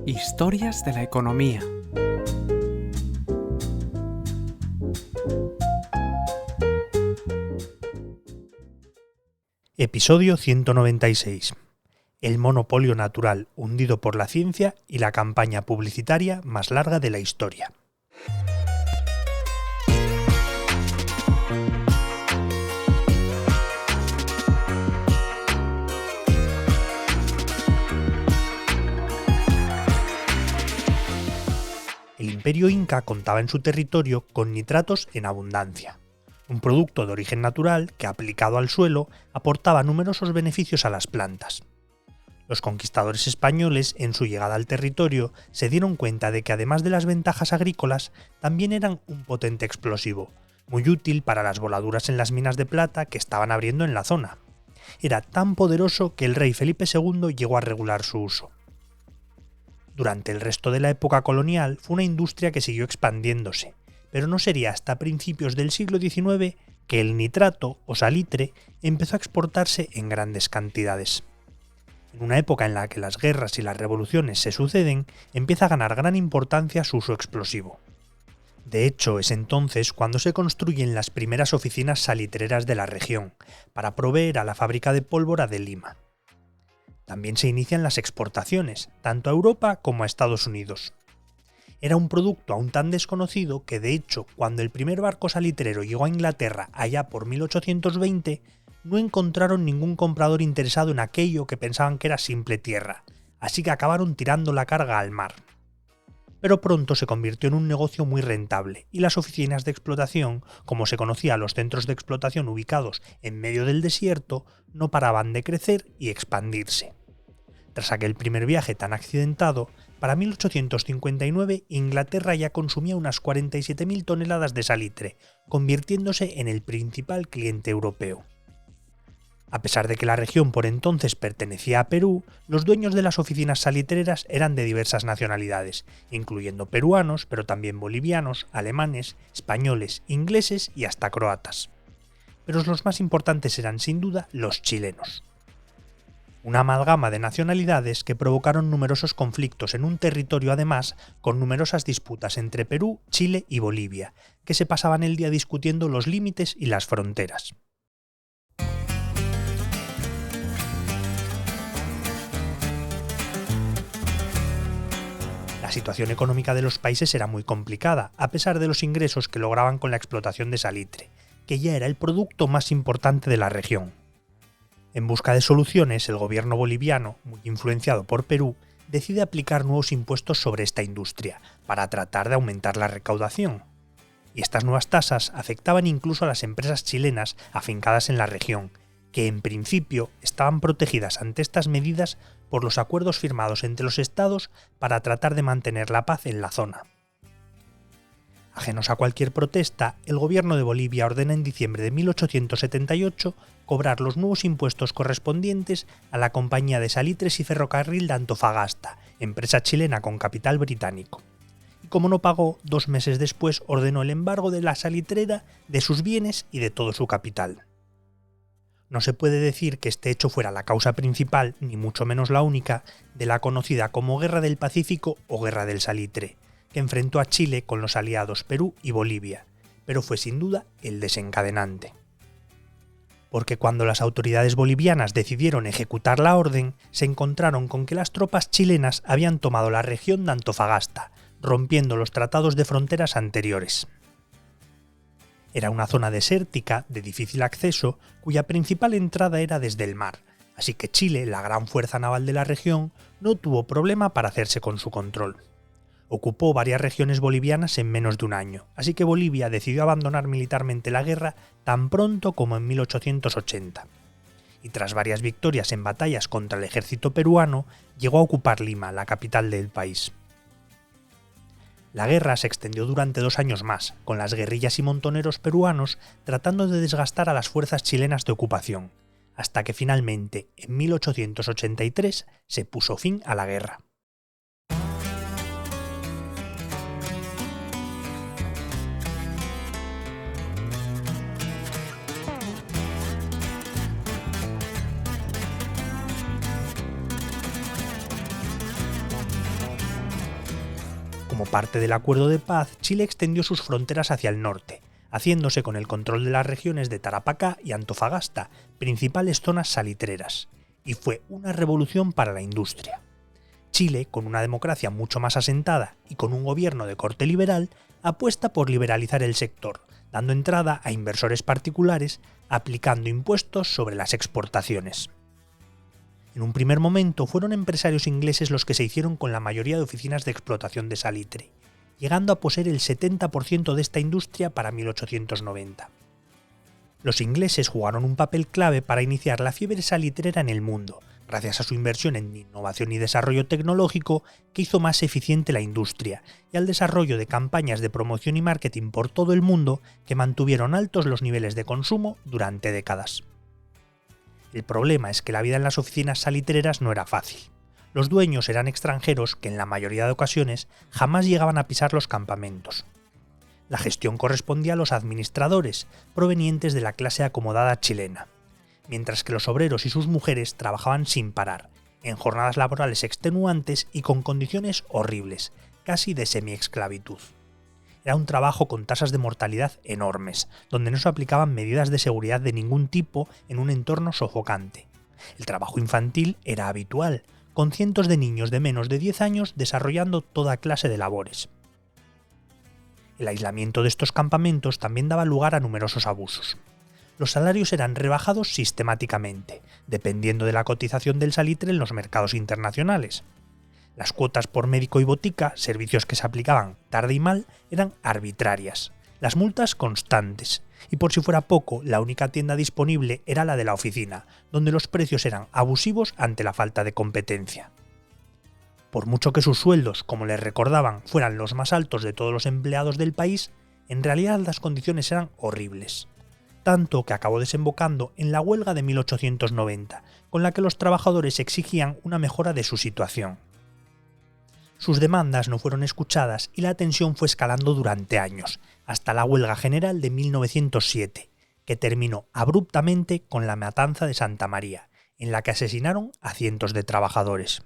Historias de la economía. Episodio 196. El monopolio natural hundido por la ciencia y la campaña publicitaria más larga de la historia. El imperio inca contaba en su territorio con nitratos en abundancia, un producto de origen natural que, aplicado al suelo, aportaba numerosos beneficios a las plantas. Los conquistadores españoles, en su llegada al territorio, se dieron cuenta de que además de las ventajas agrícolas, también eran un potente explosivo, muy útil para las voladuras en las minas de plata que estaban abriendo en la zona. Era tan poderoso que el rey Felipe II llegó a regular su uso. Durante el resto de la época colonial fue una industria que siguió expandiéndose, pero no sería hasta principios del siglo XIX que el nitrato o salitre empezó a exportarse en grandes cantidades. En una época en la que las guerras y las revoluciones se suceden, empieza a ganar gran importancia su uso explosivo. De hecho, es entonces cuando se construyen las primeras oficinas salitreras de la región, para proveer a la fábrica de pólvora de Lima. También se inician las exportaciones, tanto a Europa como a Estados Unidos. Era un producto aún tan desconocido que, de hecho, cuando el primer barco salitrero llegó a Inglaterra allá por 1820, no encontraron ningún comprador interesado en aquello que pensaban que era simple tierra, así que acabaron tirando la carga al mar. Pero pronto se convirtió en un negocio muy rentable y las oficinas de explotación, como se conocía a los centros de explotación ubicados en medio del desierto, no paraban de crecer y expandirse. Tras aquel primer viaje tan accidentado, para 1859 Inglaterra ya consumía unas 47.000 toneladas de salitre, convirtiéndose en el principal cliente europeo. A pesar de que la región por entonces pertenecía a Perú, los dueños de las oficinas salitreras eran de diversas nacionalidades, incluyendo peruanos, pero también bolivianos, alemanes, españoles, ingleses y hasta croatas. Pero los más importantes eran sin duda los chilenos. Una amalgama de nacionalidades que provocaron numerosos conflictos en un territorio además con numerosas disputas entre Perú, Chile y Bolivia, que se pasaban el día discutiendo los límites y las fronteras. La situación económica de los países era muy complicada, a pesar de los ingresos que lograban con la explotación de salitre, que ya era el producto más importante de la región. En busca de soluciones, el gobierno boliviano, muy influenciado por Perú, decide aplicar nuevos impuestos sobre esta industria, para tratar de aumentar la recaudación. Y estas nuevas tasas afectaban incluso a las empresas chilenas afincadas en la región, que en principio estaban protegidas ante estas medidas por los acuerdos firmados entre los estados para tratar de mantener la paz en la zona. Ajenos a cualquier protesta, el gobierno de Bolivia ordena en diciembre de 1878 cobrar los nuevos impuestos correspondientes a la Compañía de Salitres y Ferrocarril de Antofagasta, empresa chilena con capital británico. Y como no pagó, 2 meses después ordenó el embargo de la salitrera, de sus bienes y de todo su capital. No se puede decir que este hecho fuera la causa principal, ni mucho menos la única, de la conocida como Guerra del Pacífico o Guerra del Salitre, que enfrentó a Chile con los aliados Perú y Bolivia, pero fue sin duda el desencadenante. Porque cuando las autoridades bolivianas decidieron ejecutar la orden, se encontraron con que las tropas chilenas habían tomado la región de Antofagasta, rompiendo los tratados de fronteras anteriores. Era una zona desértica, de difícil acceso, cuya principal entrada era desde el mar, así que Chile, la gran fuerza naval de la región, no tuvo problema para hacerse con su control. Ocupó varias regiones bolivianas en menos de un año, así que Bolivia decidió abandonar militarmente la guerra tan pronto como en 1880. Y tras varias victorias en batallas contra el ejército peruano, llegó a ocupar Lima, la capital del país. La guerra se extendió durante 2 años más, con las guerrillas y montoneros peruanos tratando de desgastar a las fuerzas chilenas de ocupación, hasta que finalmente, en 1883, se puso fin a la guerra. Como parte del acuerdo de paz, Chile extendió sus fronteras hacia el norte, haciéndose con el control de las regiones de Tarapacá y Antofagasta, principales zonas salitreras, y fue una revolución para la industria. Chile, con una democracia mucho más asentada y con un gobierno de corte liberal, apuesta por liberalizar el sector, dando entrada a inversores particulares, aplicando impuestos sobre las exportaciones. En un primer momento fueron empresarios ingleses los que se hicieron con la mayoría de oficinas de explotación de salitre, llegando a poseer el 70% de esta industria para 1890. Los ingleses jugaron un papel clave para iniciar la fiebre salitrera en el mundo, gracias a su inversión en innovación y desarrollo tecnológico que hizo más eficiente la industria y al desarrollo de campañas de promoción y marketing por todo el mundo que mantuvieron altos los niveles de consumo durante décadas. El problema es que la vida en las oficinas salitreras no era fácil. Los dueños eran extranjeros que en la mayoría de ocasiones jamás llegaban a pisar los campamentos. La gestión correspondía a los administradores, provenientes de la clase acomodada chilena, mientras que los obreros y sus mujeres trabajaban sin parar, en jornadas laborales extenuantes y con condiciones horribles, casi de semi-esclavitud. Era un trabajo con tasas de mortalidad enormes, donde no se aplicaban medidas de seguridad de ningún tipo en un entorno sofocante. El trabajo infantil era habitual, con cientos de niños de menos de 10 años desarrollando toda clase de labores. El aislamiento de estos campamentos también daba lugar a numerosos abusos. Los salarios eran rebajados sistemáticamente, dependiendo de la cotización del salitre en los mercados internacionales. Las cuotas por médico y botica, servicios que se aplicaban tarde y mal, eran arbitrarias, las multas constantes, y por si fuera poco, la única tienda disponible era la de la oficina, donde los precios eran abusivos ante la falta de competencia. Por mucho que sus sueldos, como les recordaban, fueran los más altos de todos los empleados del país, en realidad las condiciones eran horribles. Tanto que acabó desembocando en la huelga de 1890, con la que los trabajadores exigían una mejora de su situación. Sus demandas no fueron escuchadas y la tensión fue escalando durante años, hasta la huelga general de 1907, que terminó abruptamente con la matanza de Santa María, en la que asesinaron a cientos de trabajadores.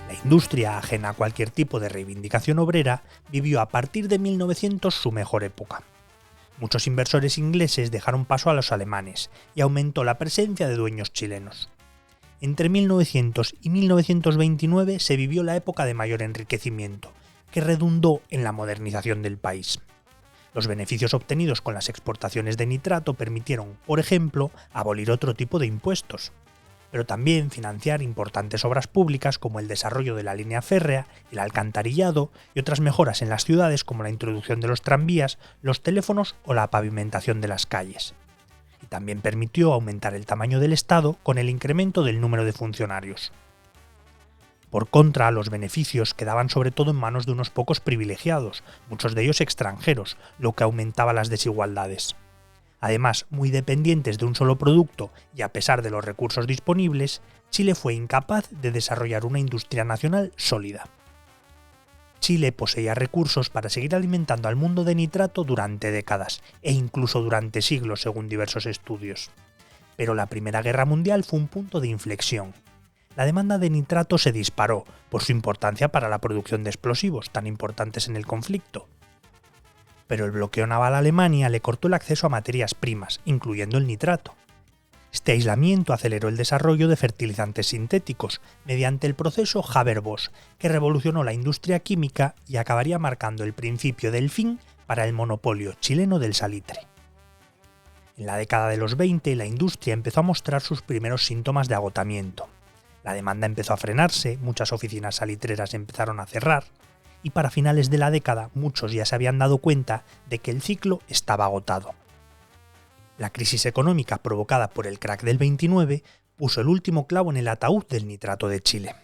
La industria, ajena a cualquier tipo de reivindicación obrera, vivió a partir de 1900 su mejor época. Muchos inversores ingleses dejaron paso a los alemanes y aumentó la presencia de dueños chilenos. Entre 1900 y 1929 se vivió la época de mayor enriquecimiento, que redundó en la modernización del país. Los beneficios obtenidos con las exportaciones de nitrato permitieron, por ejemplo, abolir otro tipo de impuestos, pero también financiar importantes obras públicas como el desarrollo de la línea férrea, el alcantarillado y otras mejoras en las ciudades como la introducción de los tranvías, los teléfonos o la pavimentación de las calles. Y también permitió aumentar el tamaño del Estado con el incremento del número de funcionarios. Por contra, los beneficios quedaban sobre todo en manos de unos pocos privilegiados, muchos de ellos extranjeros, lo que aumentaba las desigualdades. Además, muy dependientes de un solo producto y a pesar de los recursos disponibles, Chile fue incapaz de desarrollar una industria nacional sólida. Chile poseía recursos para seguir alimentando al mundo de nitrato durante décadas e incluso durante siglos según diversos estudios. Pero la Primera Guerra Mundial fue un punto de inflexión. La demanda de nitrato se disparó por su importancia para la producción de explosivos tan importantes en el conflicto. Pero el bloqueo naval a Alemania le cortó el acceso a materias primas, incluyendo el nitrato. Este aislamiento aceleró el desarrollo de fertilizantes sintéticos mediante el proceso Haber-Bosch, que revolucionó la industria química y acabaría marcando el principio del fin para el monopolio chileno del salitre. En la década de los 20, la industria empezó a mostrar sus primeros síntomas de agotamiento. La demanda empezó a frenarse, muchas oficinas salitreras empezaron a cerrar, y para finales de la década muchos ya se habían dado cuenta de que el ciclo estaba agotado. La crisis económica provocada por el crack del 29 puso el último clavo en el ataúd del nitrato de Chile.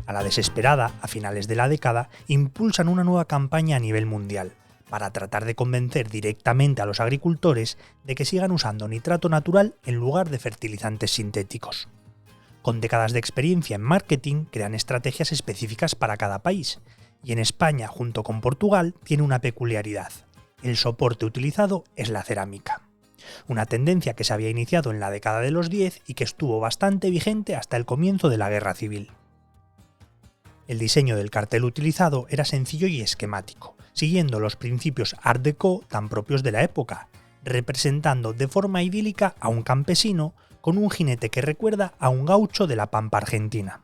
A la desesperada, a finales de la década, impulsan una nueva campaña a nivel mundial, para tratar de convencer directamente a los agricultores de que sigan usando nitrato natural en lugar de fertilizantes sintéticos. Con décadas de experiencia en marketing, crean estrategias específicas para cada país, y en España, junto con Portugal, tiene una peculiaridad. El soporte utilizado es la cerámica. Una tendencia que se había iniciado en la década de los 10 y que estuvo bastante vigente hasta el comienzo de la Guerra Civil. El diseño del cartel utilizado era sencillo y esquemático, siguiendo los principios Art Deco tan propios de la época, representando de forma idílica a un campesino con un jinete que recuerda a un gaucho de la pampa argentina.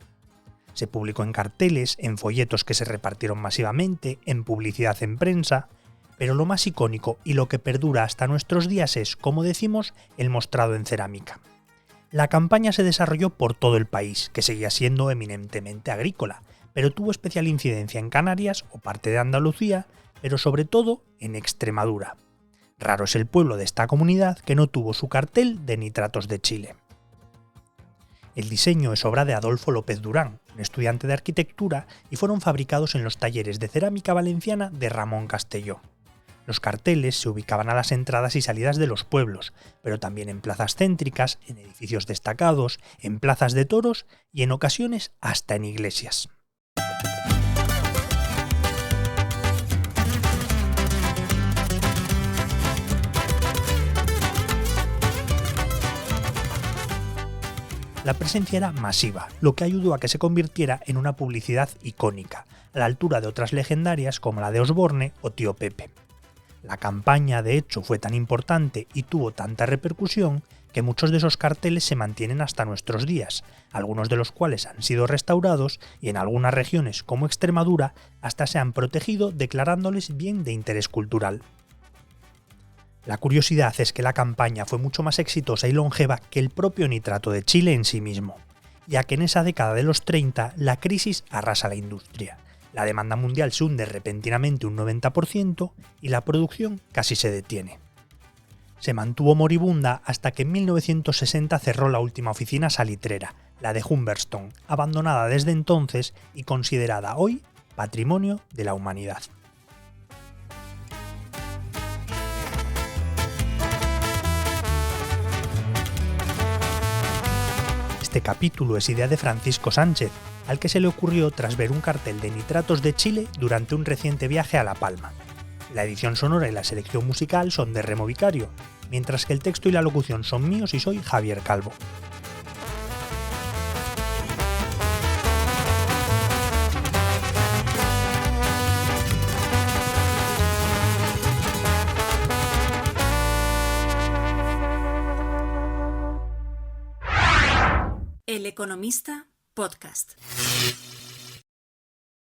Se publicó en carteles, en folletos que se repartieron masivamente, en publicidad en prensa, pero lo más icónico y lo que perdura hasta nuestros días es, como decimos, el mostrado en cerámica. La campaña se desarrolló por todo el país, que seguía siendo eminentemente agrícola, pero tuvo especial incidencia en Canarias o parte de Andalucía, pero sobre todo en Extremadura. Raro es el pueblo de esta comunidad que no tuvo su cartel de nitratos de Chile. El diseño es obra de Adolfo López Durán, un estudiante de arquitectura, y fueron fabricados en los talleres de cerámica valenciana de Ramón Castelló. Los carteles se ubicaban a las entradas y salidas de los pueblos, pero también en plazas céntricas, en edificios destacados, en plazas de toros y en ocasiones hasta en iglesias. La presencia era masiva, lo que ayudó a que se convirtiera en una publicidad icónica, a la altura de otras legendarias como la de Osborne o Tío Pepe. La campaña, de hecho, fue tan importante y tuvo tanta repercusión que muchos de esos carteles se mantienen hasta nuestros días, algunos de los cuales han sido restaurados y en algunas regiones como Extremadura hasta se han protegido declarándoles bien de interés cultural. La curiosidad es que la campaña fue mucho más exitosa y longeva que el propio nitrato de Chile en sí mismo, ya que en esa década de los 30 la crisis arrasa la industria, la demanda mundial se hunde repentinamente un 90% y la producción casi se detiene. Se mantuvo moribunda hasta que en 1960 cerró la última oficina salitrera, la de Humberstone, abandonada desde entonces y considerada hoy Patrimonio de la Humanidad. Este capítulo es idea de Francisco Sánchez, al que se le ocurrió tras ver un cartel de nitratos de Chile durante un reciente viaje a La Palma. La edición sonora y la selección musical son de Remo Vicario, mientras que el texto y la locución son míos y soy Javier Calvo. El Economista Podcast.